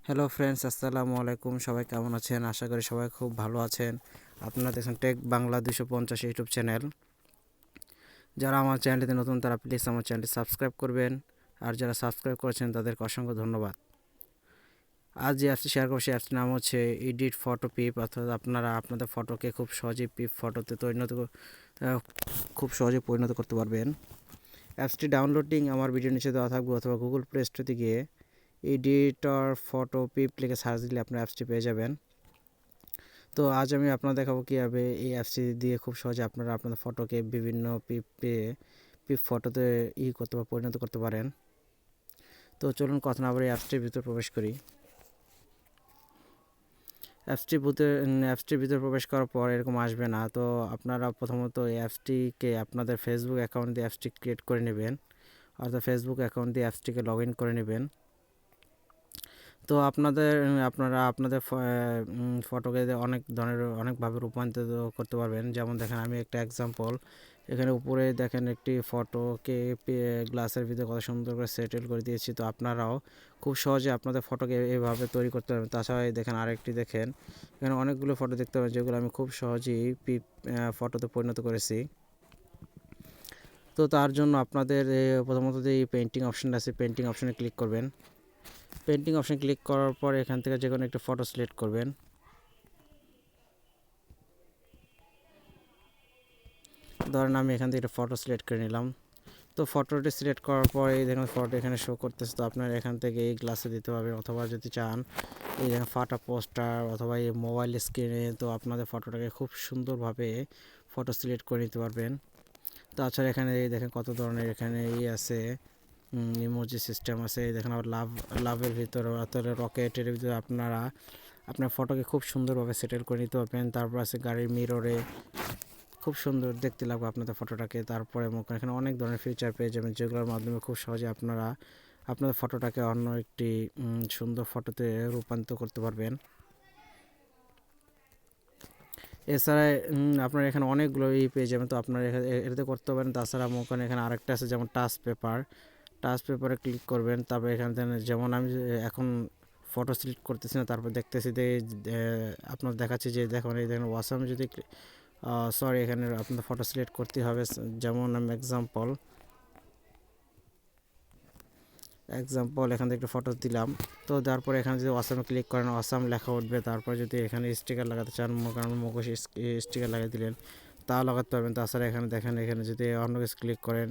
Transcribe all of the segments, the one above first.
Hello friends, আসসালামু আলাইকুম। সবাই কেমন আছেন? আশা করি সবাই খুব ভালো আছেন। আপনারা দেখছেন টেক বাংলা 250 ইউটিউব চ্যানেল। যারা আমার চ্যানেলটিতে নতুন তারা প্লিজ আমার চ্যানেলটি সাবস্ক্রাইব করবেন, আর যারা সাবস্ক্রাইব করেছেন তাদেরকে অসংখ্য ধন্যবাদ। আজ যে অ্যাপসটি শেয়ার করছি অ্যাপসটির নাম হচ্ছে এডিট ফটো পিপ, অর্থাৎ আপনারা আপনাদের ফটোকে খুব সহজেই পিপ ফটোতে খুব সহজে পরিণত করতে পারবেন। অ্যাপসটি ডাউনলোডিং আমার ভিডিও নিচে দেওয়া থাকবে, অথবা গুগল প্লে স্টোরে গিয়ে এডিটর ফটো পিপ লিখে সার্চ দিলে আপনার অ্যাপসটি পেয়ে যাবেন। তো আজ আমি আপনাদের দেখাবো কীভাবে এই অ্যাপসটি দিয়ে খুব সহজে আপনারা আপনাদের ফটোকে বিভিন্ন পিপ ফটোতে পরিণত করতে পারেন। তো চলুন কথা না বলে অ্যাপসটির ভিতরে প্রবেশ করি। অ্যাপসটির ভিতরে প্রবেশ করার পর এরকম আসবে না। তো আপনারা প্রথমত এই অ্যাপসটিকে আপনাদের ফেসবুক অ্যাকাউন্ট দিয়ে অ্যাপসটি ক্রিয়েট করে নেবেন, অর্থাৎ ফেসবুক অ্যাকাউন্ট দিয়ে অ্যাপসটিকে লগ ইন করে নেবেন। তো আপনারা আপনাদের ফটোকে অনেকভাবে রূপান্তরিত করতে পারবেন। যেমন দেখেন, আমি একটা এক্সাম্পল এখানে উপরে দেখেন একটি ফটোকে গ্লাসের ভিতরে কত সুন্দর করে সেটেল করে দিয়েছি। তো আপনারাও খুব সহজে আপনাদের ফটোকে এভাবে তৈরি করতে পারবেন। তাছাড়া দেখেন আরেকটি দেখেন, এখানে অনেকগুলো ফটো দেখতে পাবেন যেগুলো আমি খুব সহজেই ফটোতে পরিণত করেছি। তো তার জন্য আপনাদের প্রথমত যে পেন্টিং অপশানটা আছে, পেন্টিং অপশানে ক্লিক করবেন। পেন্টিং অপশান ক্লিক করার পর এখান থেকে যে কোনো একটা ফটো সিলেক্ট করবেন। ধরেন আমি এখান থেকে একটা ফটো সিলেক্ট করে নিলাম। তো ফটোটি সিলেক্ট করার পর এই দেখুন ফটো এখানে শো করতেছে। তো আপনারা এখান থেকে এই গ্লাসে দিতে পারবেন, অথবা যদি চান এই দেখেন ফাটা পোস্টার অথবা এই মোবাইল স্ক্রিনে, তো আপনাদের ফটোটাকে খুব সুন্দরভাবে ফটো সিলেক্ট করে নিতে পারবেন। তাছাড়া এখানে এই দেখেন কত ধরনের এখানে আছে, ইমোজি সিস্টেম আছে। এই দেখেন আবার লাভের ভিতরে অর্থাৎ রকেটের ভিতরে আপনারা আপনার ফটোকে খুব সুন্দরভাবে সেটেল করে নিতে পারবেন। তারপর আছে গাড়ির মিররে, খুব সুন্দর দেখতে লাগবে আপনাদের ফটোটাকে। তারপরে এখানে অনেক ধরনের ফিচার পেয়ে যাবেন, যেগুলোর মাধ্যমে খুব সহজে আপনারা আপনাদের ফটোটাকে অন্য একটি সুন্দর ফটোতে রূপান্তর করতে পারবেন। এছাড়া আপনারা এখানে অনেকগুলো পেয়ে যাবেন, তো আপনারা এটাতে করতে পারেন। তাছাড়া এখানে আরেকটা আছে যেমন টাচ পেপারে ক্লিক করবেন। তারপর এখান থেকে যেমন আমি এখন ফটো সিলেক্ট করতেছি না, তারপর দেখতেছি যে আপনার দেখাচ্ছে যে দেখুন এই দেখেন ওয়াসাম যদি সরি এখানে আপনার ফটো সিলেক্ট করতে হবে। যেমন আমি এক্সাম্পল এখান থেকে একটা ফটো দিলাম। তো তারপরে এখানে যদি আসামে ক্লিক করেন আসাম লেখা উঠবে। তারপর যদি এখানে স্টিকার লাগাতে চান, কারণ মুখোশ স্টিকার লাগিয়ে দিলেন, তাও লাগাতে পারবেন। তাছাড়া এখানে দেখেন, এখানে যদি অন্য কিছু ক্লিক করেন,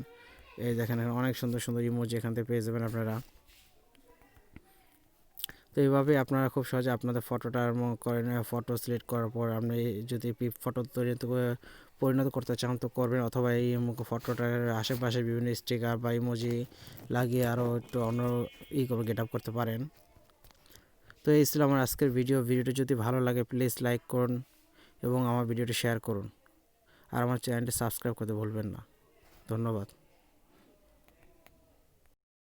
এই দেখেন এখানে অনেক সুন্দর সুন্দর ইমোজি এখান থেকে পেয়ে যাবেন আপনারা। তো এইভাবে আপনারা খুব সহজে আপনাদের ফটোটার করেন। ফটো সিলেক্ট করার পর আপনি যদি পিপ ফটো পরিণত করতে চান তো করবেন, অথবা এই ফটোটার আশেপাশে বিভিন্ন স্টিকার বা ইমোজি লাগিয়ে আরও একটু অন্য গেট আপ করতে পারেন। তো এই ছিল আমার আজকের ভিডিওটি যদি ভালো লাগে প্লিজ লাইক করুন এবং আমার ভিডিওটি শেয়ার করুন, আর আমার চ্যানেলটি সাবস্ক্রাইব করতে ভুলবেন না। ধন্যবাদ।